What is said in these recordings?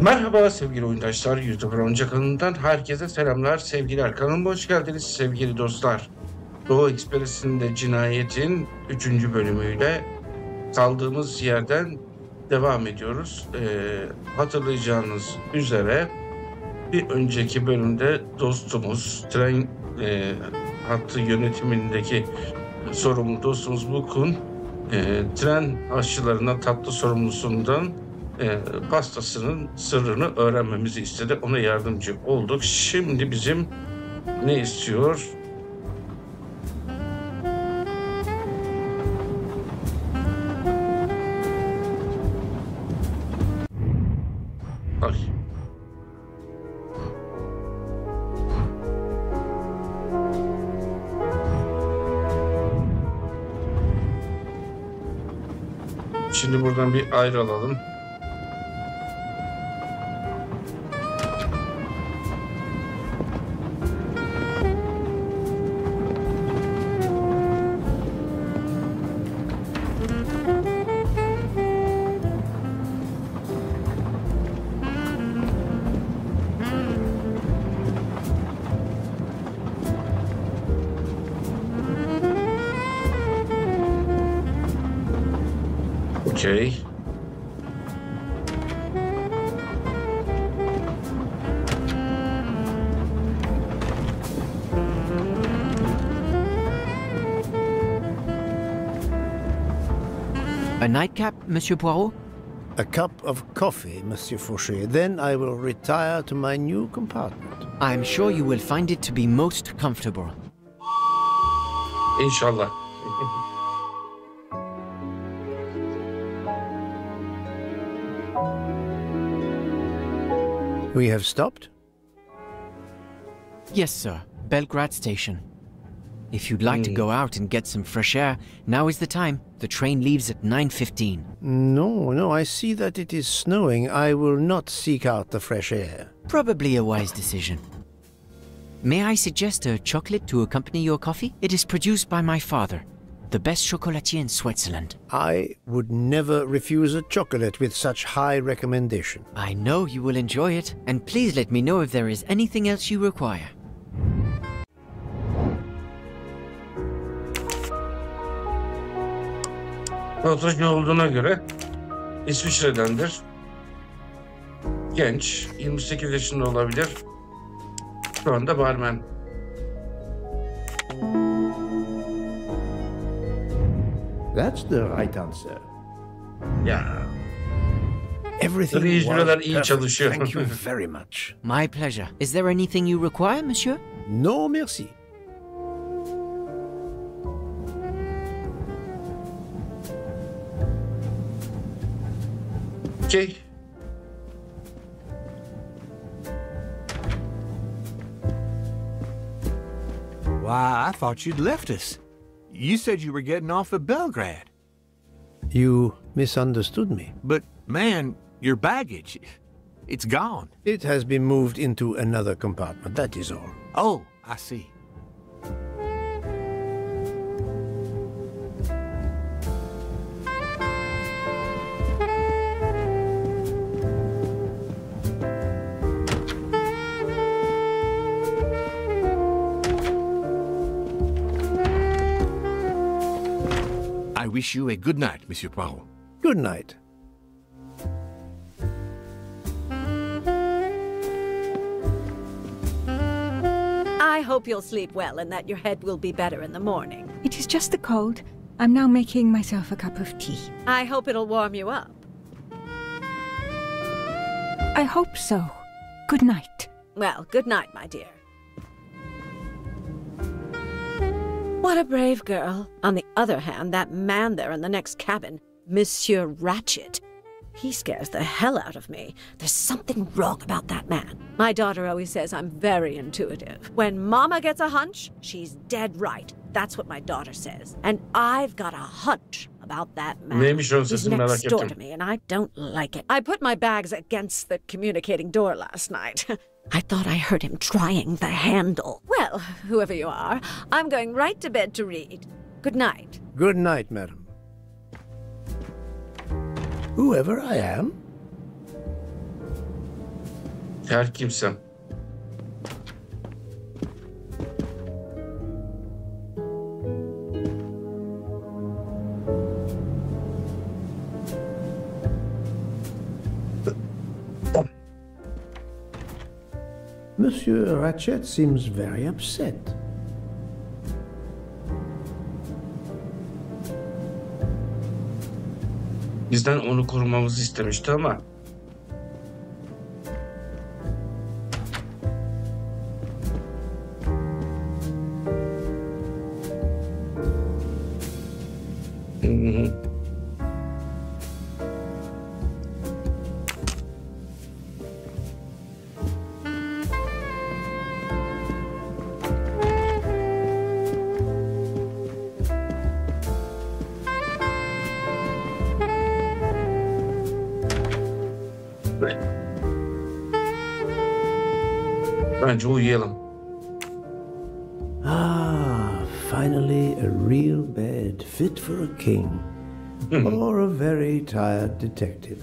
Merhaba sevgili oyundaşlar, YouTube Oyuncu kanalından herkese selamlar, sevgiler. Kanalıma hoş geldiniz sevgili dostlar. Doğu Ekspresinde Cinayet'in 3. bölümüyle kaldığımız yerden devam ediyoruz. Hatırlayacağınız üzere bir önceki bölümde dostumuz, tren hattı yönetimindeki sorumlu dostumuz Bukun, tren aşçılarına tatlı sorumlusundan pastasının sırrını öğrenmemizi istedi. Ona yardımcı olduk. Şimdi bizim ne istiyor? Ay. Şimdi buradan bir ayrılalım. Okay. A nightcap, Monsieur Poirot? A cup of coffee, Monsieur Fauché. Then I will retire to my new compartment. I am sure you will find it to be most comfortable. İnşallah. We have stopped? Yes, sir. Belgrade Station. If you'd like to go out and get some fresh air, now is the time. The train leaves at 9:15. No, I see that it is snowing. I will not seek out the fresh air. Probably a wise decision. May I suggest a chocolate to accompany your coffee? It is produced by my father, the best chocolatier in Switzerland. I would never refuse a chocolate with such high recommendation. I know you will enjoy it, and please let me know if there is anything else you require. Fotoğrafı olduğuna göre İsviçre'dendir. Genç, 28 yaşında olabilir. Şu anda barmen. That's the right answer. Ya. Everything Tabii was İzmirliler iyi perfect. çalışıyor. Thank you very much. My pleasure. Is there anything you require, monsieur? No, merci. Okay. Why, I thought you'd left us. You said you were getting off at Belgrade. You misunderstood me. But, man, your baggage, it's gone. It has been moved into another compartment, that is all. Oh, I see. I wish you a good night, Monsieur Poirot. Good night. I hope you'll sleep well and that your head will be better in the morning. It is just the cold. I'm now making myself a cup of tea. I hope it'll warm you up. I hope so. Good night. Well, good night, my dear. What a brave girl. On the other hand, that man there in the next cabin, Monsieur Ratchett, he scares the hell out of me. There's something wrong about that man. My daughter always says I'm very intuitive. When Mama gets a hunch, she's dead right. That's what my daughter says. And I've got a hunch about that man. Neymiş o He's sesin, merak next door ettim. to me, and I don't like it. I put my bags against the communicating door last night. I thought I heard him trying the handle. Well, whoever you are, I'm going right to bed to read. Good night. Good night, madam. Whoever I am? Her kimsem. Monsieur Rachett seems very upset. Bizden onu korumamızı istemişti ama bence uyuyalım. Ah, finally a real bed fit for a king. Or a very tired detective.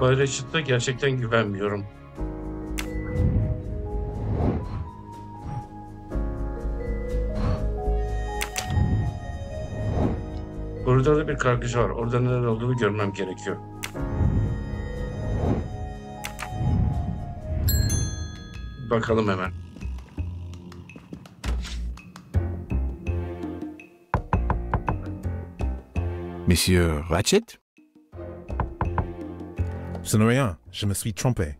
Bay Rachett'a gerçekten güvenmiyorum. Burada da bir kargıcı var. Orada neler olduğunu görmem gerekiyor. Bakalım hemen. Monsieur Rachett? Ce n'est rien, je me suis trompé.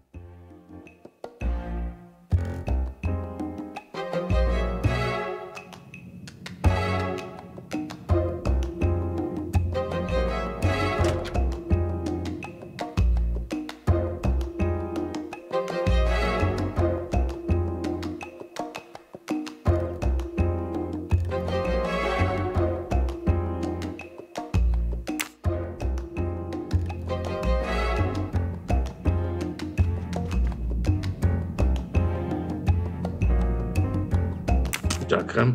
Bir dakika.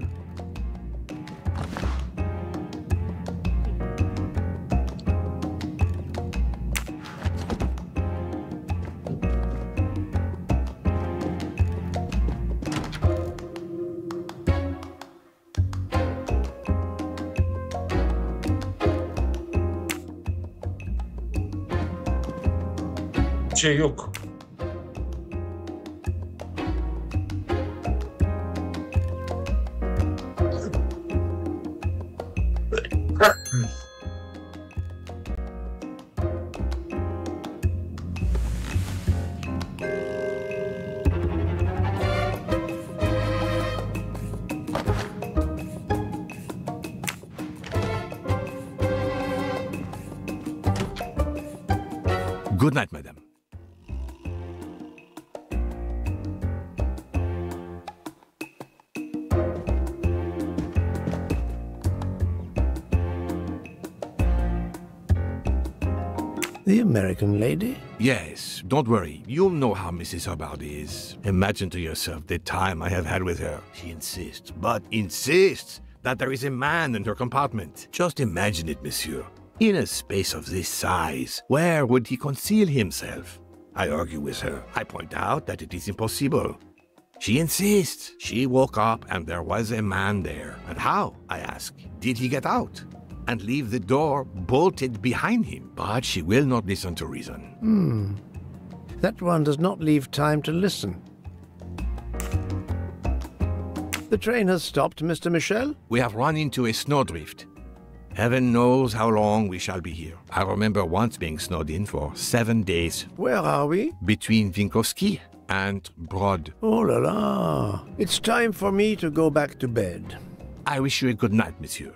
Şey yok. Good night, madame. The American lady? Yes, don't worry. You'll know how Mrs. Hubbard is. Imagine to yourself the time I have had with her. She insists, but insists, that there is a man in her compartment. Just imagine it, monsieur. In a space of this size, where would he conceal himself? I argue with her. I point out that it is impossible. She insists. She woke up and there was a man there. And how, I ask, did he get out and leave the door bolted behind him? But she will not listen to reason. That one does not leave time to listen. The train has stopped, Mr. Michel? We have run into a snowdrift. Heaven knows how long we shall be here. I remember once being snowed in for 7 days. Where are we? Between Winkowski and Brod. Oh la la. It's time for me to go back to bed. I wish you a good night, monsieur.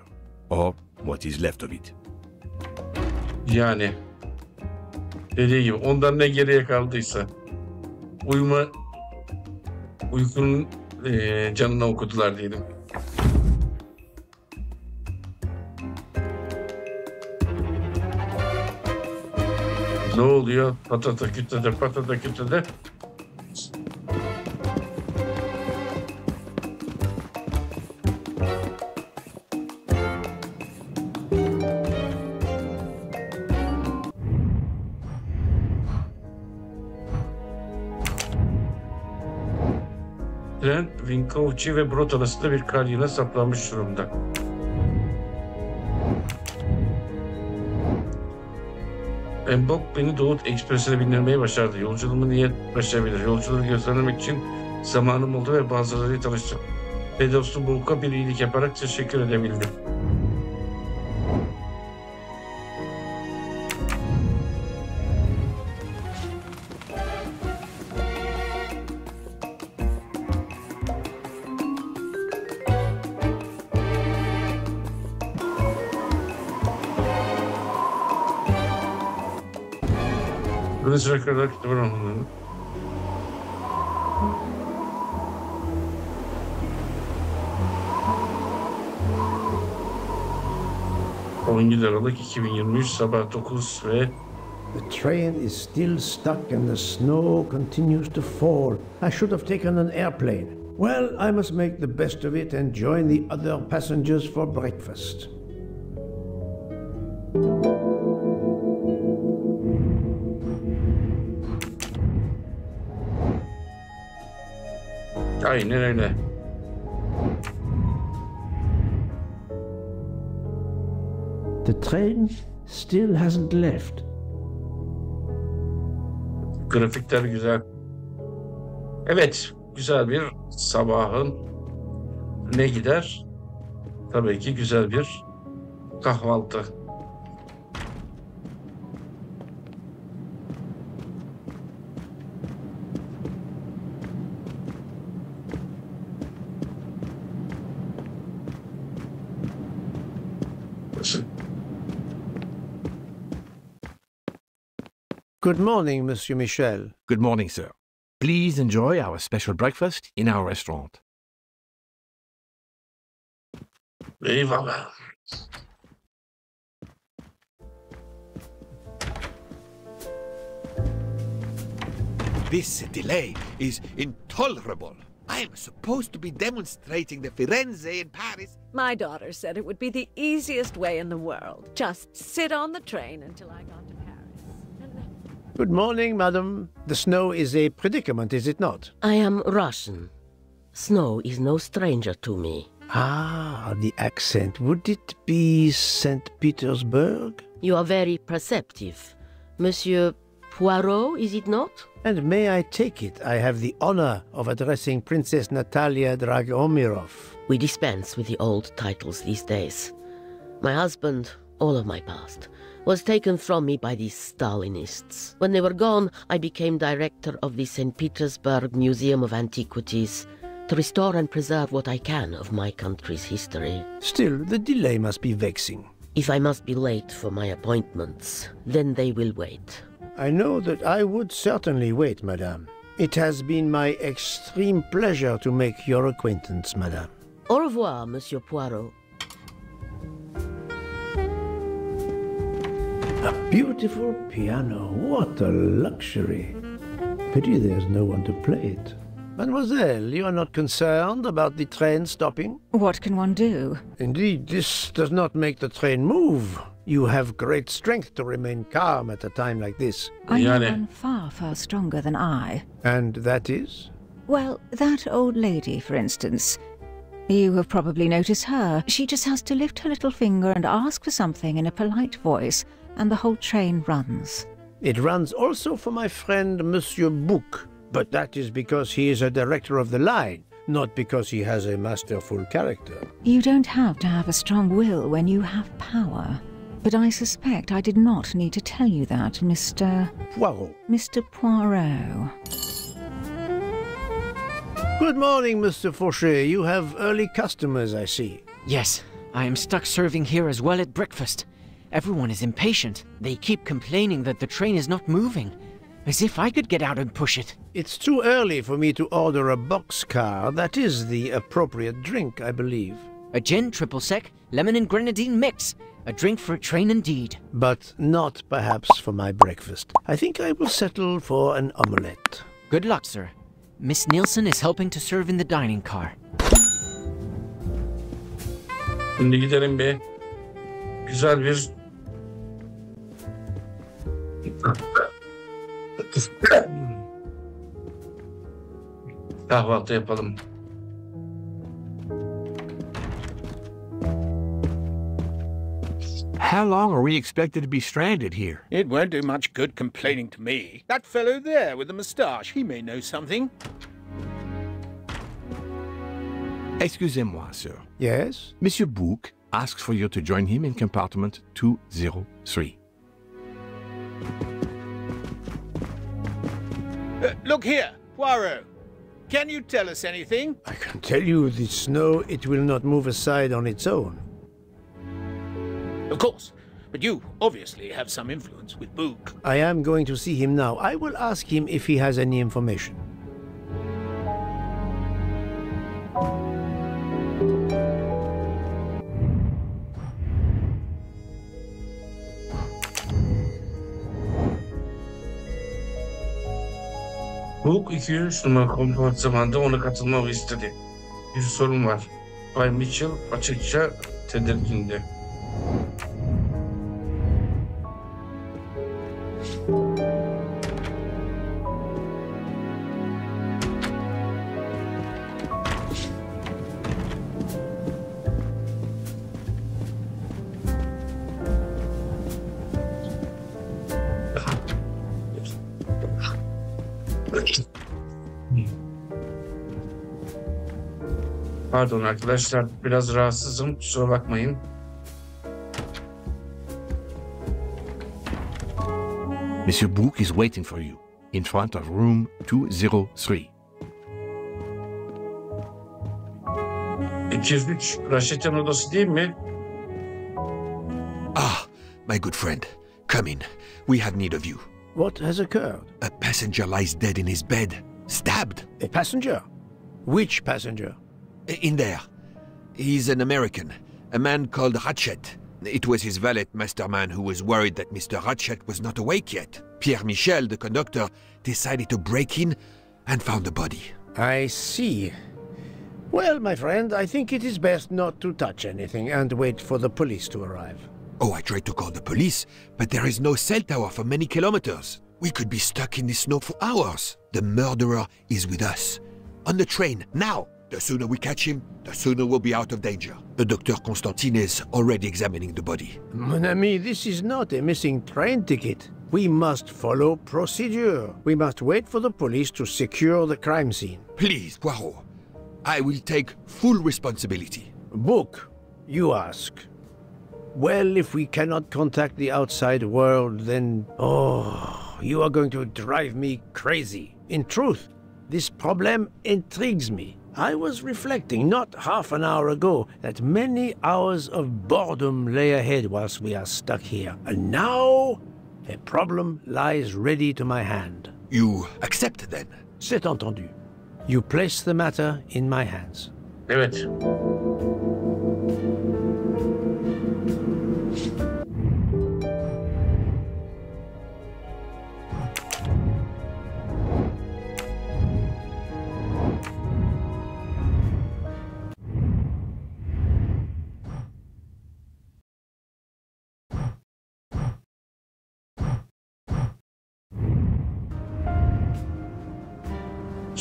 Or what is left of it. Yani dediği gibi ondan ne geriye kaldıysa uykunun canına okudular diyelim. Ne oluyor? Patata kütlede, patata kütlede. Tren, Winkowski ve Brod arasında bir kalyana saplanmış durumda. Embok beni Doğu Ekspresi'ne bindirmeyi başardı. Yolculuğumu niye başarabilir? Yolculuğu gözlemlemek için zamanım oldu ve bazılarıyla tanıştım. Ve dostum Bulk'a bir iyilik yaparak teşekkür edebildim. Sıra kadar kitap anlamlarını. Aralık 2023 sabah 9 ve The train is still stuck and the snow continues to fall. I should have taken an airplane. Well, I must make the best of it and join the other passengers for breakfast. aynen öyle. The train still hasn't left. Grafikler güzel. Evet, güzel bir sabahın ne gider? Tabii ki güzel bir kahvaltı. Good morning, Monsieur Michel. Good morning, sir. Please enjoy our special breakfast in our restaurant. Eyvallah. This delay is intolerable. I am supposed to be demonstrating the Firenze in Paris. My daughter said it would be the easiest way in the world. Just sit on the train until I got to Paris. Good morning, madam. The snow is a predicament, is it not? I am Russian. Snow is no stranger to me. Ah, the accent. Would it be St. Petersburg? You are very perceptive. Monsieur Poirot, is it not? And may I take it, I have the honor of addressing Princess Natalia Dragomirov. We dispense with the old titles these days. My husband, all of my past, was taken from me by these Stalinists. When they were gone, I became director of the St. Petersburg Museum of Antiquities to restore and preserve what I can of my country's history. Still, the delay must be vexing. If I must be late for my appointments, then they will wait. I know that I would certainly wait, madame. It has been my extreme pleasure to make your acquaintance, madame. Au revoir, Monsieur Poirot. A beautiful piano. What a luxury. Pity there's no one to play it. Mademoiselle, you are not concerned about the train stopping? What can one do? Indeed, this does not make the train move. You have great strength to remain calm at a time like this. I know one far, far stronger than I. And that is? Well, that old lady, for instance. You have probably noticed her. She just has to lift her little finger and ask for something in a polite voice, and the whole train runs. It runs also for my friend Monsieur Bouc, but that is because he is a director of the line, not because he has a masterful character. You don't have to have a strong will when you have power. But I suspect I did not need to tell you that, Mr. Poirot. Mr. Poirot. Good morning, Mr. Fauchet. You have early customers, I see. Yes, I am stuck serving here as well at breakfast. Everyone is impatient. They keep complaining that the train is not moving. As if I could get out and push it. It's too early for me to order a boxcar. That is the appropriate drink, I believe. A gin triple sec, lemon and grenadine mix. A drink for a train indeed. But not perhaps for my breakfast. I think I will settle for an omelette. Good luck, sir. Miss Nielsen is helping to serve in the dining car. Şimdi gidelim bir güzel bir kahvaltı yapalım. How long are we expected to be stranded here? It won't do much good complaining to me. That fellow there with the moustache, he may know something. Excusez-moi, sir. Yes? Monsieur Bouc asks for you to join him in compartment 203. Look here, Poirot. Can you tell us anything? I can tell you the snow, it will not move aside on its own. Of course. But you obviously have some influence with Bouc. I am going to see him now. I will ask him if he has any information. Bu 203 numara kompartımanda ona katılmamı istedi. Bir sorun var. Bay Mitchell açıkça tedirgindi. Pardon arkadaşlar, biraz rahatsızım, kusura bakmayın. Monsieur Bouc is waiting for you in front of room 203. 203 Rachett'in odası değil mi? Ah, my good friend. Come in. We have need of you. What has occurred? A passenger lies dead in his bed. Stabbed. A passenger? Which passenger? In there. He's an American. A man called Rachett. It was his valet masterman who was worried that Mr. Rachett was not awake yet. Pierre Michel, the conductor, decided to break in and found the body. I see. Well, my friend, I think it is best not to touch anything and wait for the police to arrive. Oh, I tried to call the police, but there is no cell tower for many kilometers. We could be stuck in the snow for hours. The murderer is with us. On the train, now! The sooner we catch him, the sooner we'll be out of danger. The Dr. Constantine is already examining the body. Mon ami, this is not a missing train ticket. We must follow procedure. We must wait for the police to secure the crime scene. Please, Poirot. I will take full responsibility. Bouc, you ask. Well, if we cannot contact the outside world, then... Oh, you are going to drive me crazy. In truth, this problem intrigues me. I was reflecting not half an hour ago that many hours of boredom lay ahead whilst we are stuck here. And now, a problem lies ready to my hand. You accept then? C'est entendu. You place the matter in my hands. Evet.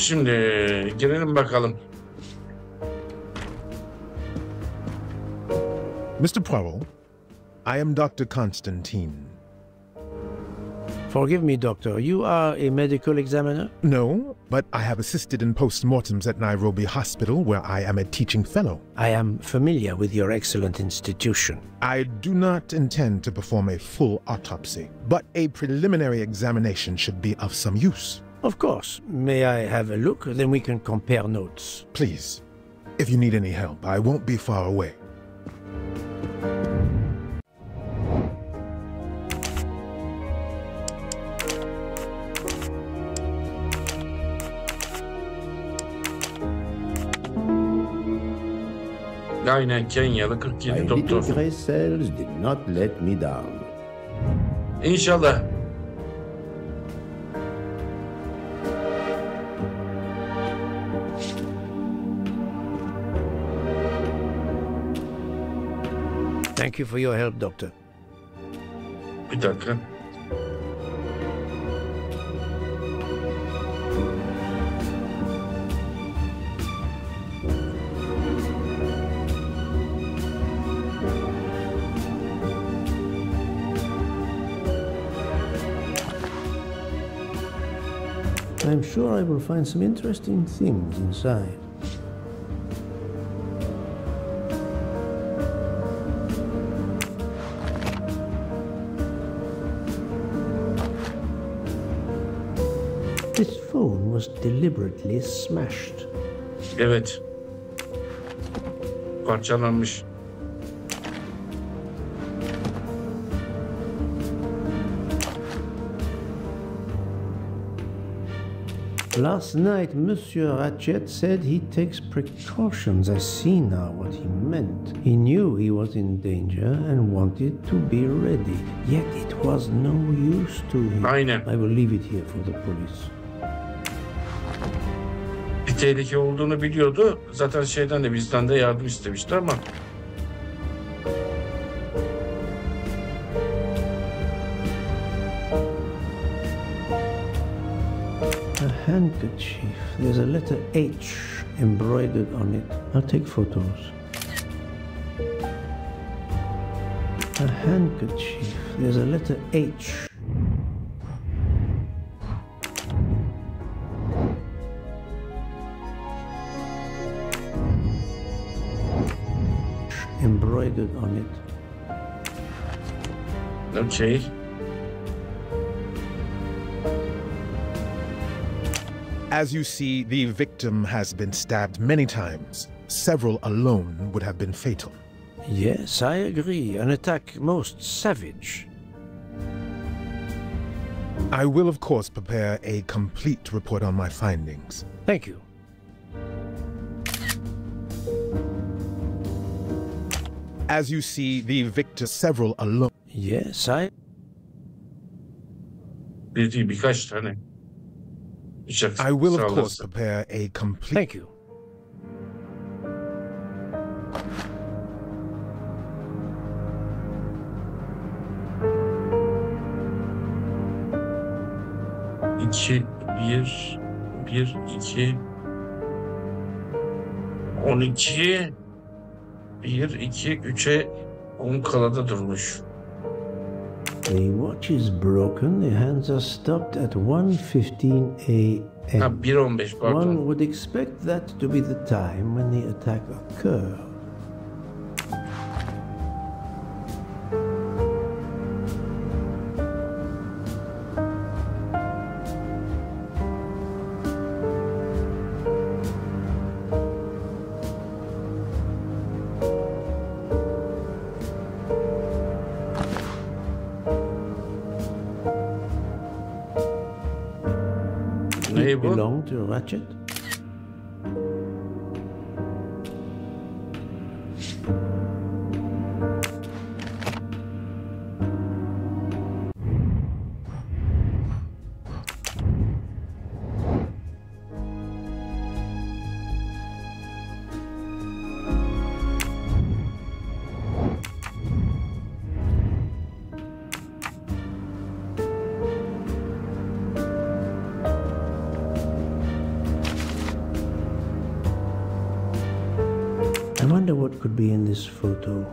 Şimdi girelim bakalım. Mr. Poirot, I am Dr. Constantine. Forgive me, Doctor. You are a medical examiner? No, but I have assisted in post-mortems at Nairobi Hospital, where I am a teaching fellow. I am familiar with your excellent institution. I do not intend to perform a full autopsy, but a preliminary examination should be of some use. Of course. May I have a look? Then we can compare notes. Please, if you need any help, I won't be far away. Aynen, Kenyalı 47 My doktor. little gray cells did not let me down. İnşallah. Thank you for your help, Doctor. Bir dakika. I'm sure I will find some interesting things inside. This phone was deliberately smashed. Evet. Parçalanmış. Last night, Monsieur Rachett said he takes precautions. I see now what he meant. He knew he was in danger and wanted to be ready. Yet it was no use to him. Aynen. I will leave it here for the police. Bir tehlike olduğunu biliyordu. Zaten şeyden de bizden de yardım istemişti ama. A handkerchief. There's a letter H embroidered on it. I'll take photos. A handkerchief. There's a letter H. Embroidered on it. Okay. As you see, the victim has been stabbed many times. Several alone would have been fatal. Yes, I agree. An attack most savage. I will, of course, prepare a complete report on my findings. Thank you. As you see, the victim several alone. Yes, I... Bir değil, birkaç tane. I will, of course, prepare a complete... Thank you. İki, bir, iki, 12, 1, 2, 3'e 10 kalada durmuş. The watch is broken. The hands are stopped at 1:15 a.m. Ha, 1:15 pardon. One would expect that to be the time when the attack occurred. Ne bu? Belong to Rachett? wonder what could be in this photo.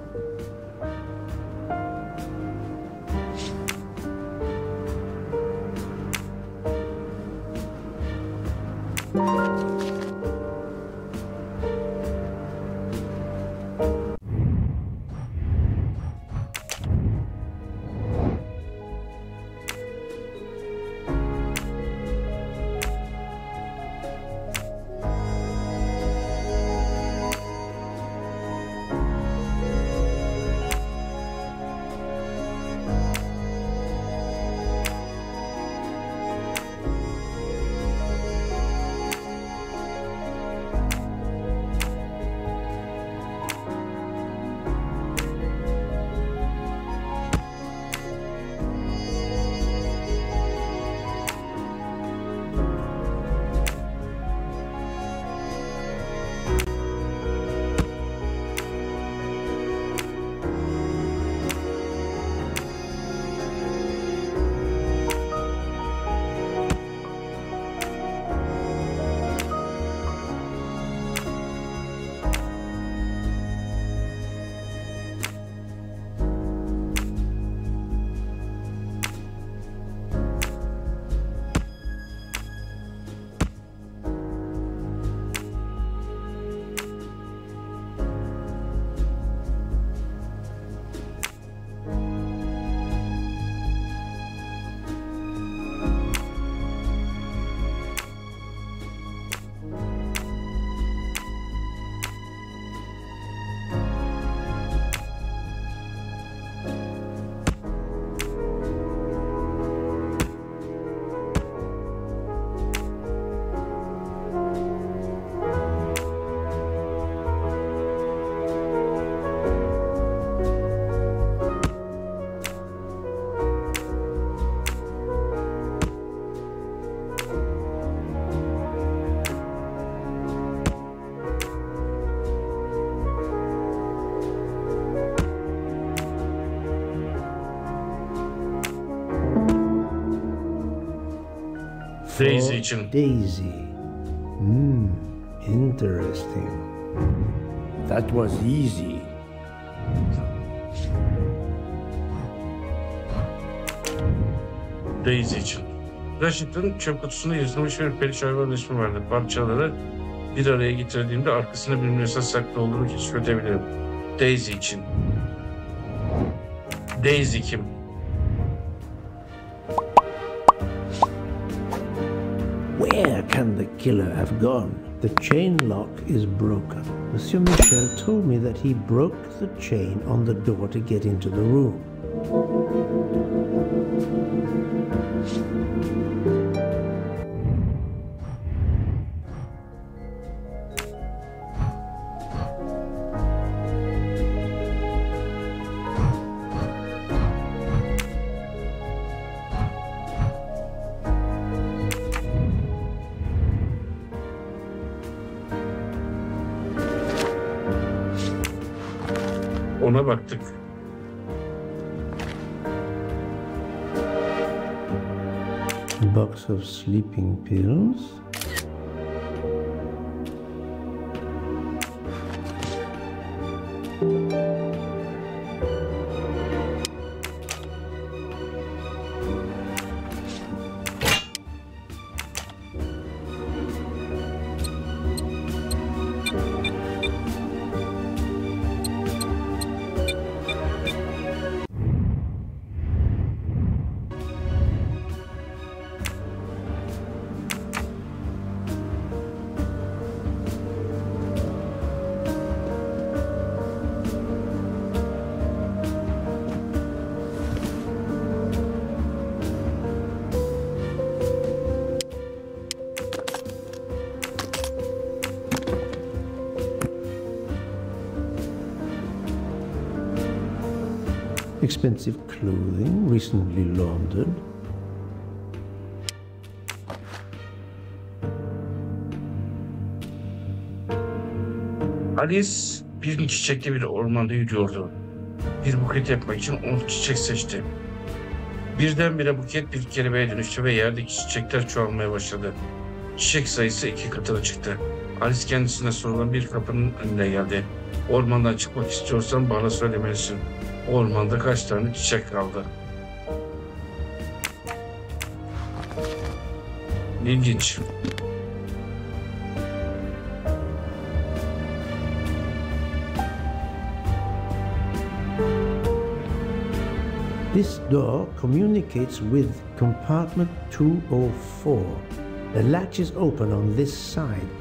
Daisy için. Daisy. Interesting. That was easy. Daisy için. Rachett'in çöp kutusunda yazılmış bir periş hayvanın ismi vardı. Parçaları bir araya getirdiğimde arkasında bilinmesi saklı olduğunu keşfedebilirim. Daisy için. Daisy kim? Where can the killer have gone? The chain lock is broken. Monsieur Michel told me that he broke the chain on the door to get into the room. Ona baktık. Box of sleeping pills. Expensive clothing, recently laundered. Alice bir çiçekli bir ormanda yürüyordu. Bir buket yapmak için 10 çiçek seçti. Birdenbire buket bir kelebeğe dönüştü ve yerdeki çiçekler çoğalmaya başladı. Çiçek sayısı 2 katına çıktı. Alice kendisine sorulan bir kapının önüne geldi. Ormandan çıkmak istiyorsan bana söylemelisin. Ormanda kaç tane çiçek kaldı? İlginç. This door communicates with compartment 204. The latch is open on this side.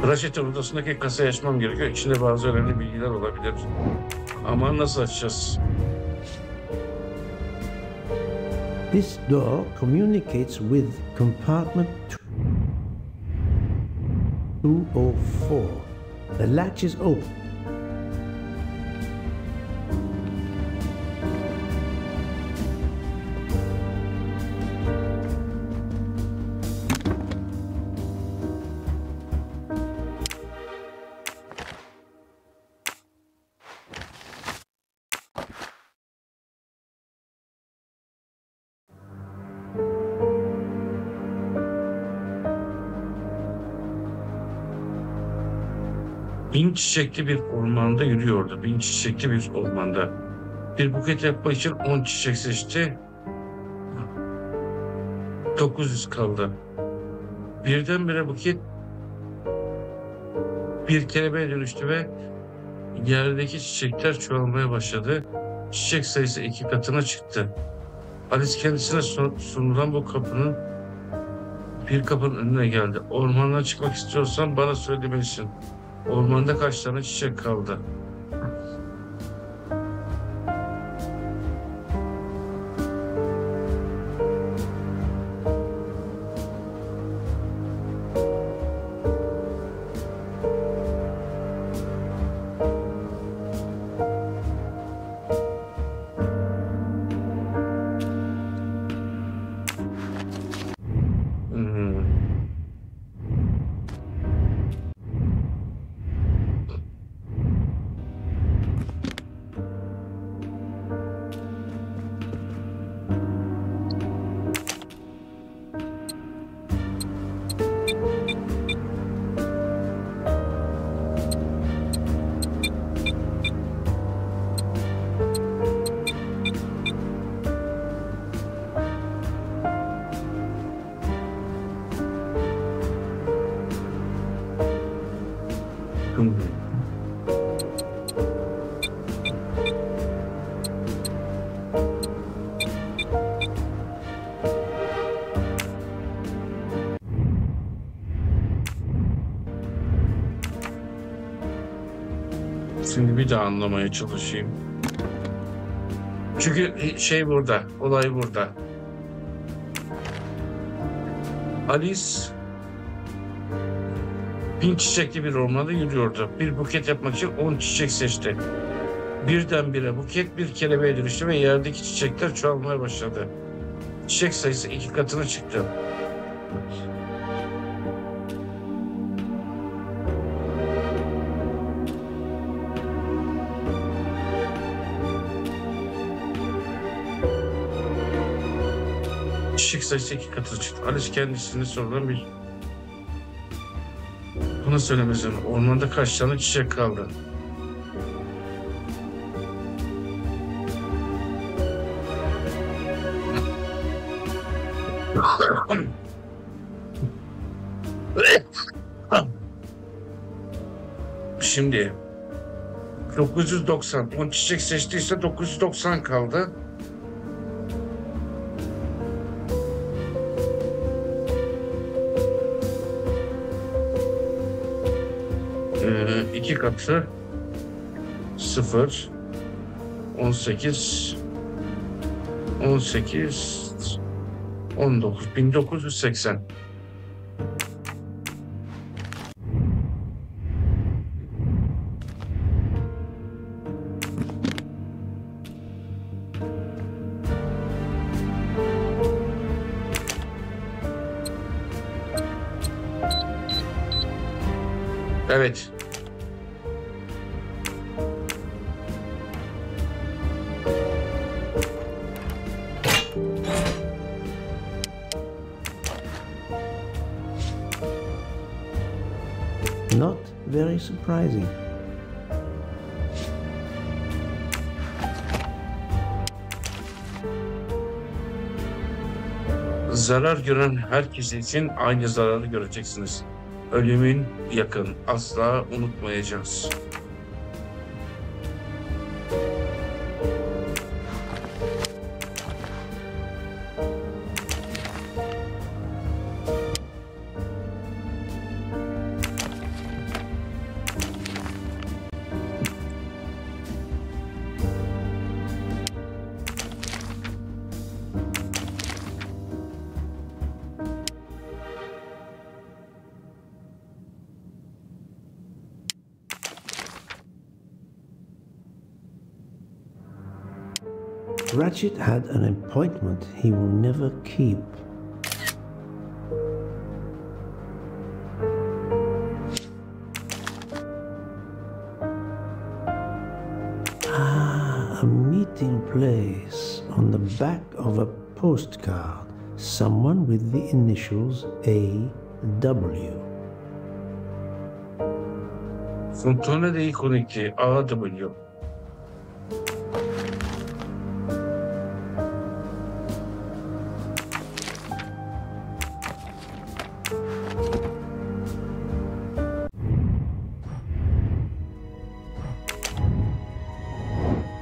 Rachett'in odasındaki kasayı açmam gerekiyor. İçinde bazı önemli bilgiler olabilir. Ama nasıl açacağız? This door communicates with compartment 204. The latch is open. Bin çiçekli bir ormanda yürüyordu. Bin çiçekli bir ormanda. Bir buket yapmak için 10 çiçek seçti. 900 kaldı. Birdenbire buket bir kelebeğe dönüştü ve yerdeki çiçekler çoğalmaya başladı. Çiçek sayısı 2 katına çıktı. Alice kendisine sunulan bir kapının önüne geldi. Ormandan çıkmak istiyorsan bana söylemelisin. Ormanda kaç tane çiçek kaldı? Şimdi bir daha anlamaya çalışayım. Çünkü şey burada, olay burada. Alice bin çiçekli bir ormanda yürüyordu. Bir buket yapmak için 10 çiçek seçti. Birdenbire buket bir kelebeğe dönüştü ve yerdeki çiçekler çoğalmaya başladı. Çiçek sayısı 2 katına çıktı. Çiçek sayısı 2 katına çıktı. Alice kendisine sorulan buna söylemezsin. Ormanda kaç tane çiçek kaldı? Şimdi 990. 10 çiçek seçtiyse 990 kaldı. İki katı 0 18 19 1980. Evet. Not very surprising. Zarar gören herkes için aynı zararı göreceksiniz. Ölümün yakın, asla unutmayacağız. Ratchet had an appointment he will never keep. A meeting place on the back of a postcard. Someone with the initials A.W. Fontana dei Conigli, A.W.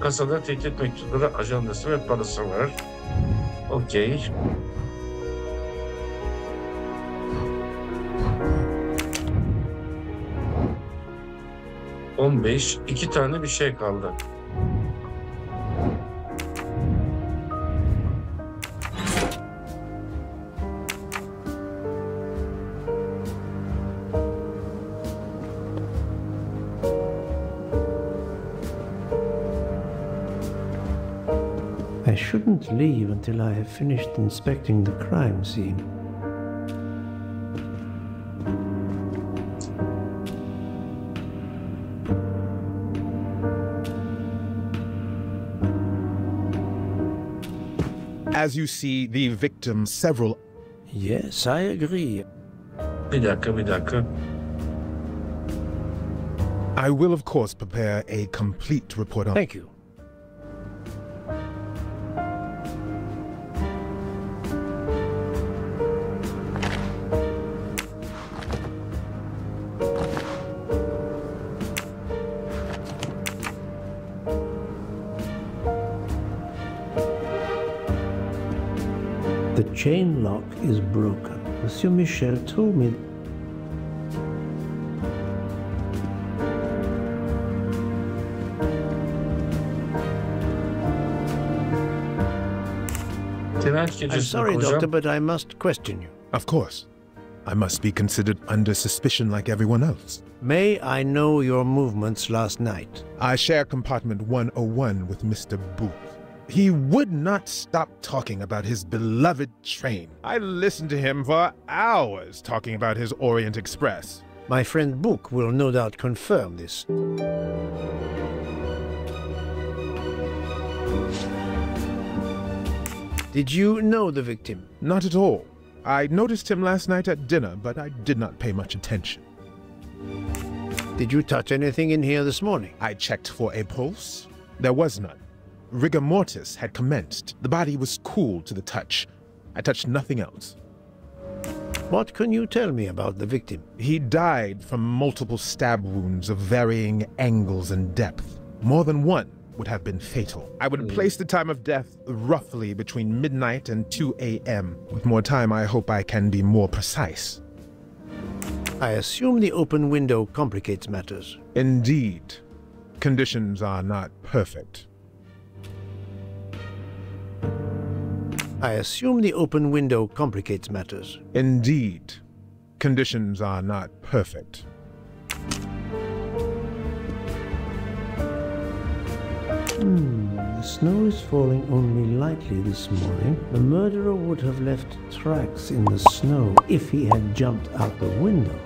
Kasada tehdit mektupları, ajandası ve parası var. Okey. İki tane bir şey kaldı. I shouldn't leave until I have finished inspecting the crime scene. As you see, the victim several... Yes, I agree. Bir dakika. I will, of course, prepare a complete report on... Thank you. The chain lock is broken. Monsieur Michel told me. I'm sorry, Doctor, but I must question you. Of course. I must be considered under suspicion like everyone else. May I know your movements last night? I share compartment 101 with Mr. Booth. He would not stop talking about his beloved train. I listened to him for hours talking about his Orient Express. My friend Book will no doubt confirm this. Did you know the victim? Not at all. I noticed him last night at dinner, but I did not pay much attention. Did you touch anything in here this morning? I checked for a pulse. There was none. Rigor mortis had commenced. The body was cool to the touch. I touched nothing else. What can you tell me about the victim? He died from multiple stab wounds of varying angles and depth. More than one would have been fatal. I would place the time of death roughly between midnight and 2 a.m. With more time, I hope I can be more precise. I assume the open window complicates matters. Indeed. Conditions are not perfect. I assume the open window complicates matters. Indeed. Conditions are not perfect. The snow is falling only lightly this morning. The murderer would have left tracks in the snow if he had jumped out the window.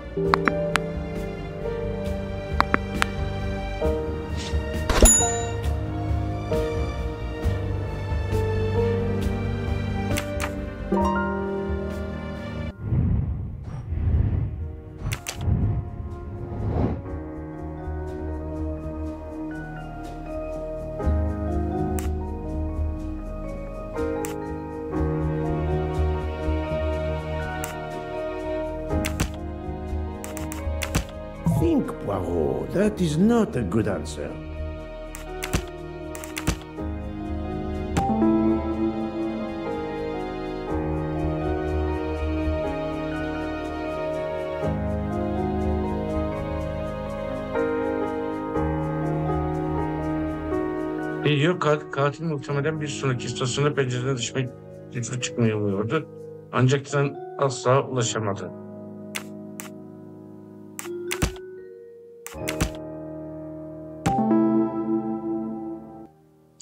think, Poirot. That is not a good answer. Biliyor, katil muhtemelen bir sonraki istasyona pencereden dışarı çıkmayı umuyordu. Ancak sen asla ulaşamadı.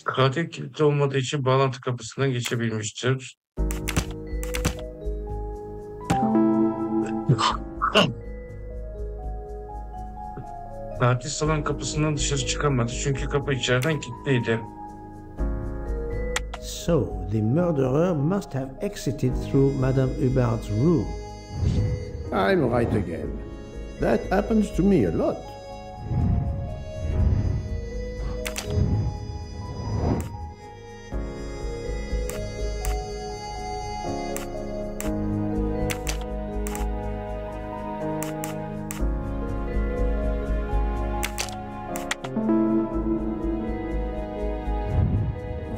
Katil kilitli olmadığı için bağlantı kapısından geçebilmiştir. Katil salon kapısından dışarı çıkamadı çünkü kapı içeriden kilitliydi. So, the murderer must have exited through Madame Hubert's room. I'm right again. That happens to me a lot.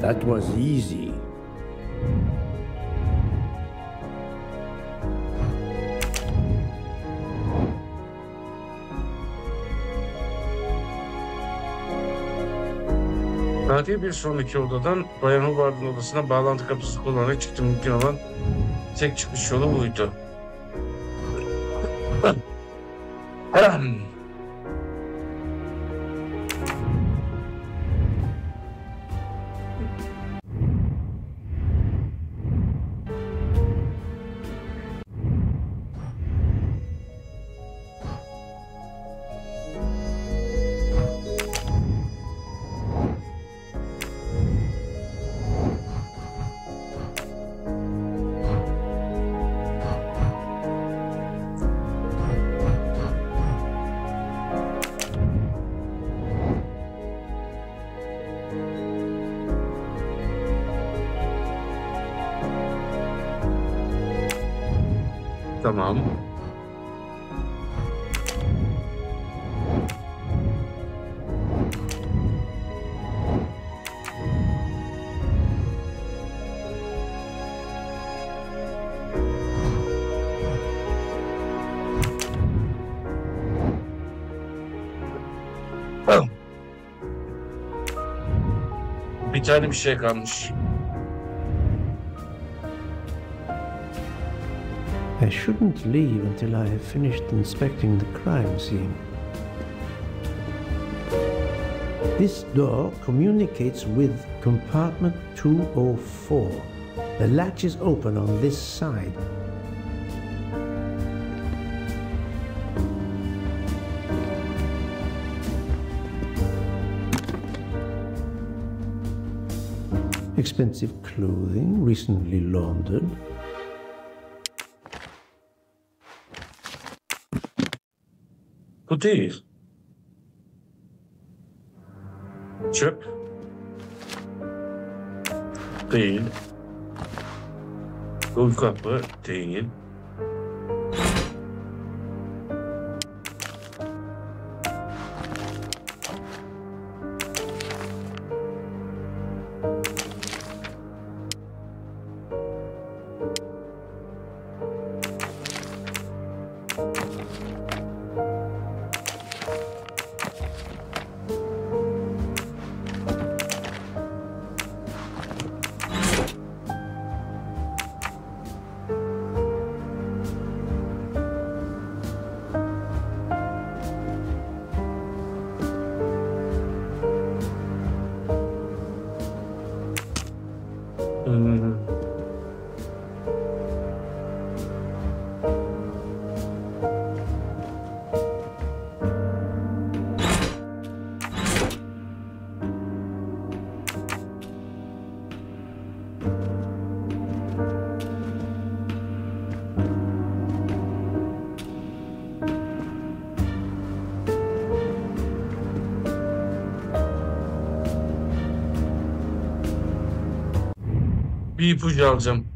That was easy. Katil bir sonraki odadan Bayan Hubbard'ın odasına bağlantı kapısı kullanarak çıktı. Mümkün olan tek çıkış yolu buydu. Tamam. Bir tane bir şey kalmış. I shouldn't leave until I have finished inspecting the crime scene. This door communicates with compartment 204. The latch is open on this side. Expensive clothing, recently laundered. Bu değil. Çöp. Değil. Bu kapı değil. Bir ipucu alacağım.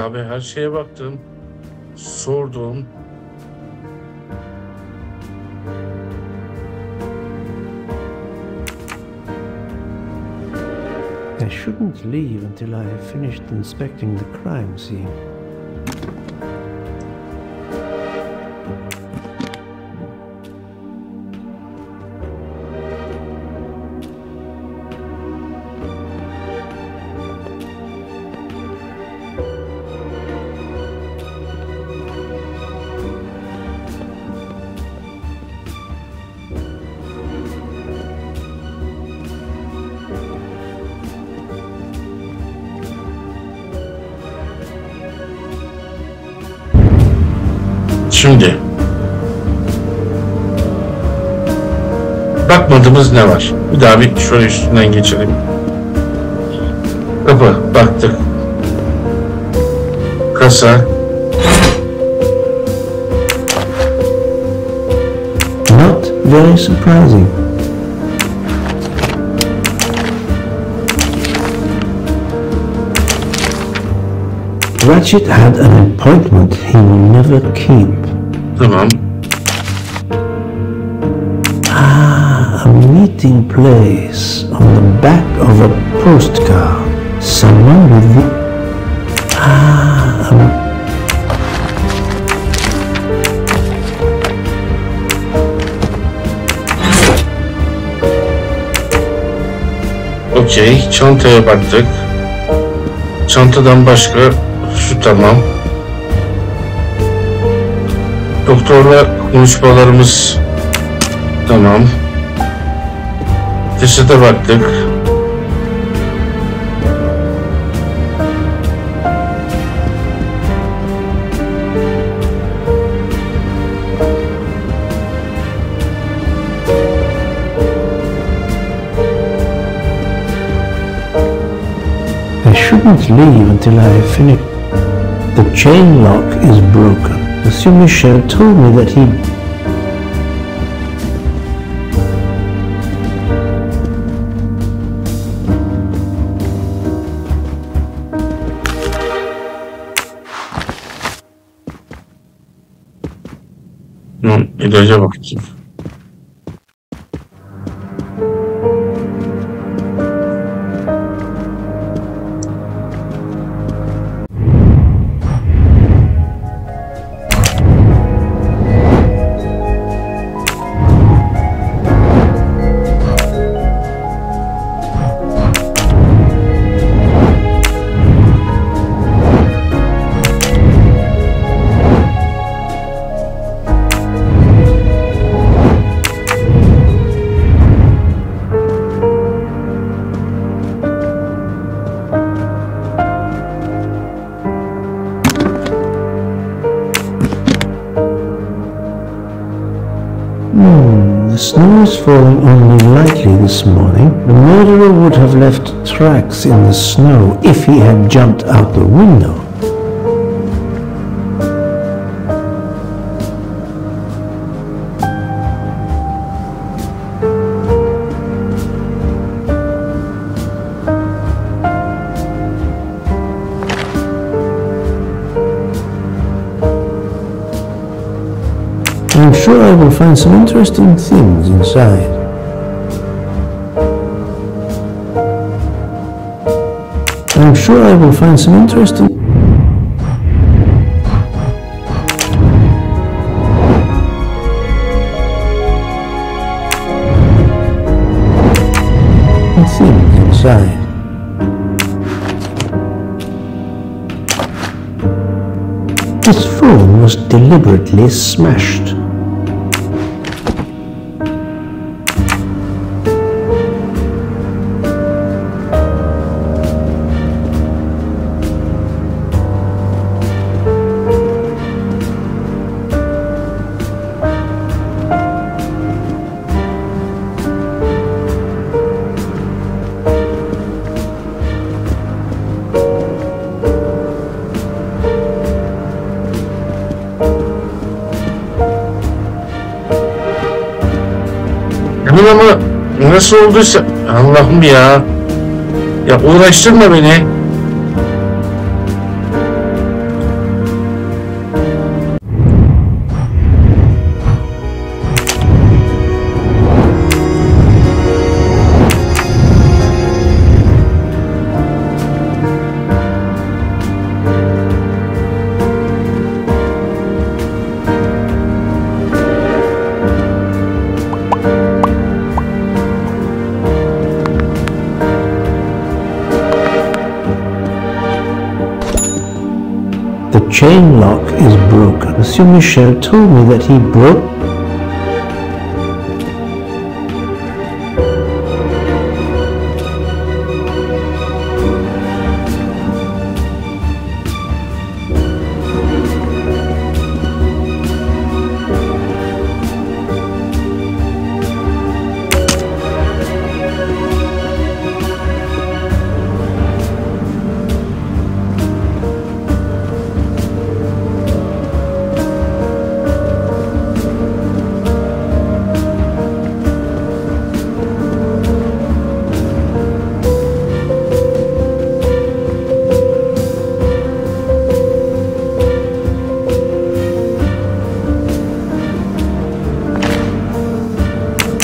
Abi her şeye baktım. Sordum. I shouldn't leave until I have finished inspecting the crime scene. Şimdi bakmadığımız ne var? Bir daha bir şöyle üstünden geçelim. Kapı baktık. Kasa. Not very surprising. Ratchett had an appointment he will never keep. Tamam. A meeting place on the back of a postcard. Someone with the... Okey. Çantaya baktık. Çantadan başka şu tamam. Doktorla konuşmalarımız tamam. Cesede baktık. I shouldn't leave until I have finished. The chain lock is broken. Monsieur Michel told me that he... İlaca bakayım. The snow is falling only lightly this morning. The murderer would have left tracks in the snow if he had jumped out the window. I'm sure I will find some interesting things inside. I'm sure I will find some interesting... things inside. This phone was deliberately smashed. Ama nasıl olduysa Allah'ım ya. Ya uğraştırma beni. chain lock is broken. Monsieur Michel told me that he broke...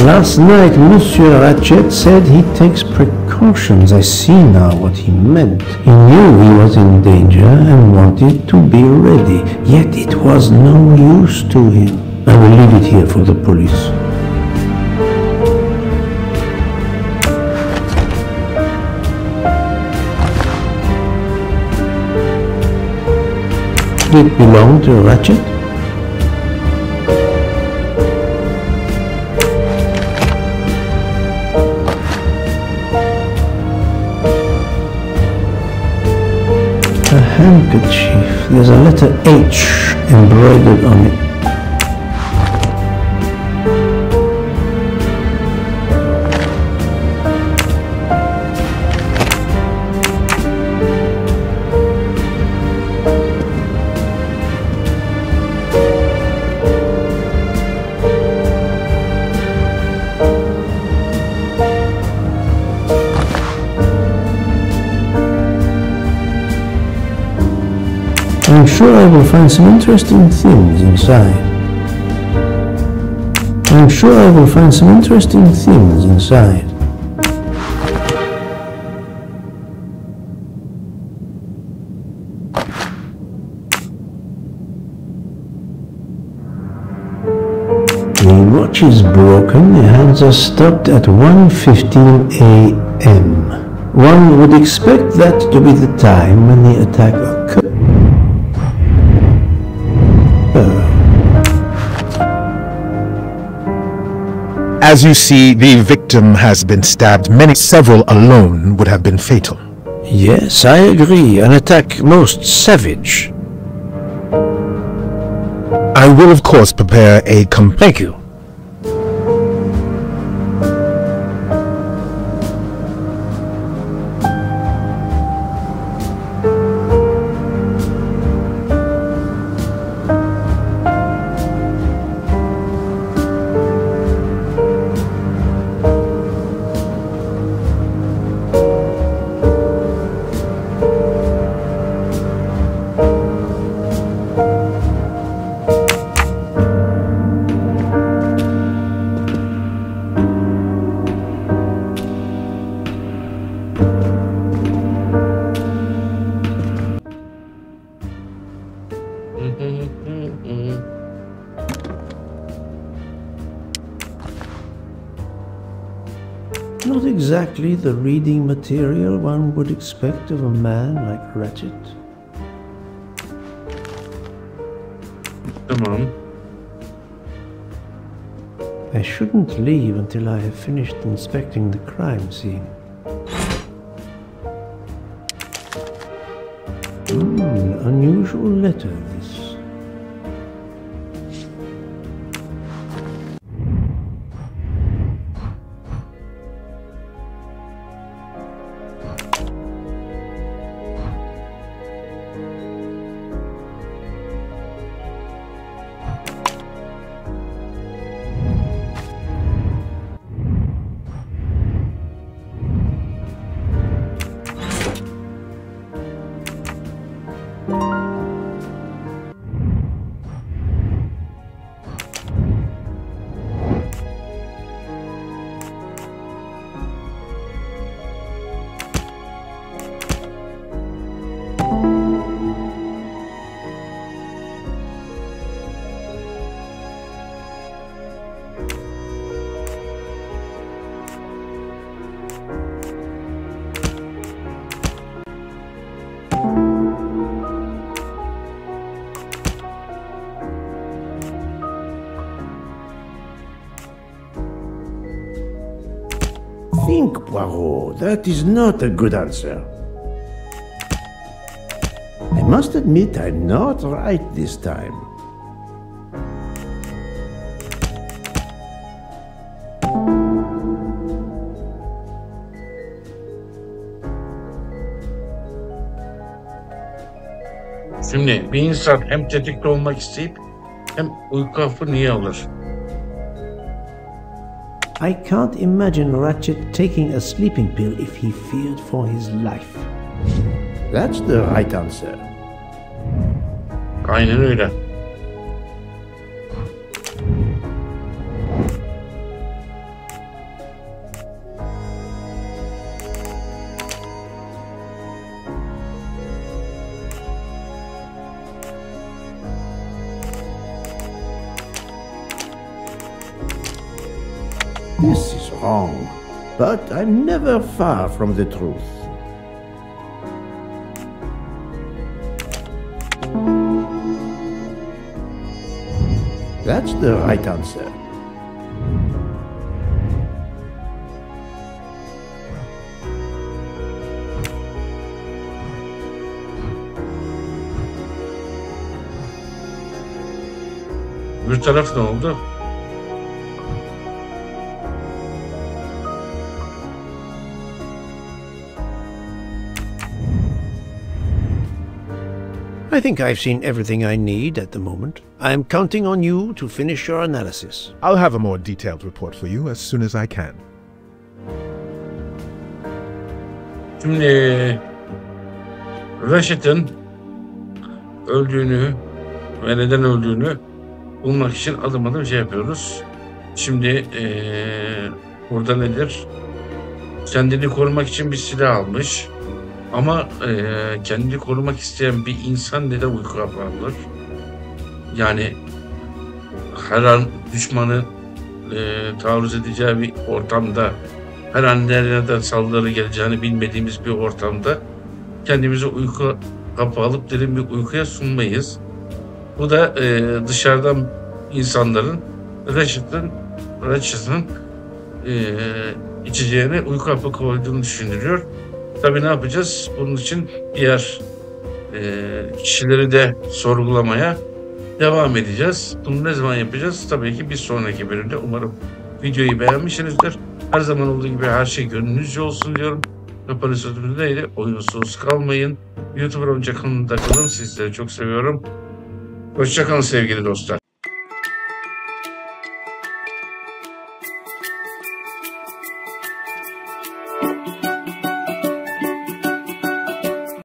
Last night, Monsieur Rachett said he takes precautions. I see now what he meant. He knew he was in danger and wanted to be ready, yet it was no use to him. I will leave it here for the police. Did it belong to Rachett? Handkerchief. There's a letter H embroidered on it. I'm sure I will find some interesting things inside. I'm sure I will find some interesting things inside. The watch is broken, the hands are stopped at 1:15 a.m. One would expect that to be the time when the attack occurred. As you see, the victim has been stabbed. Several alone would have been fatal. Yes, I agree. An attack most savage. I will, of course, prepare a Thank you. Not exactly the reading material one would expect of a man like Rachett. Tamam. I shouldn't leave until I have finished inspecting the crime scene. Unusual letter, this. think, Poirot. That is not a good answer. I must admit I'm not right this time. Şimdi bir insan hem tetikte olmak isteyip hem uyku hapı niye alır? I can't imagine Ratchet taking a sleeping pill if he feared for his life. That's the right answer. Aynen öyle. This is wrong, but I'm never far from the truth. That's the right answer. Bir taraf ne oldu? I think I've seen everything I need at the moment. I'm counting on you to finish your analysis. I'll have a more detailed report for you as soon as I can. Şimdi Rachett'in öldüğünü ve neden öldüğünü bulmak için adım adım şey yapıyoruz. Şimdi burada nedir? Kendini korumak için bir silah almış. Ama kendini korumak isteyen bir insan neden uyku hapı alır? Yani her an düşmanı taarruz edeceği bir ortamda, her an nereden saldırı geleceğini bilmediğimiz bir ortamda kendimize uyku hapı alıp derin bir uykuya sunmayız. Bu da dışarıdan insanların Rachett'in içeceğine uyku hapı koyduğunu düşünülüyor. Tabii ne yapacağız? Bunun için diğer kişileri de sorgulamaya devam edeceğiz. Bunu ne zaman yapacağız? Tabii ki bir sonraki bölümde. Umarım videoyu beğenmişsinizdir. Her zaman olduğu gibi her şey gönlünüzce olsun diyorum. Kapanış sözümüz neydi? Oyunsuz kalmayın. YouTuber oyuncak kanalında kalın. Sizleri çok seviyorum. Hoşça kalın sevgili dostlar.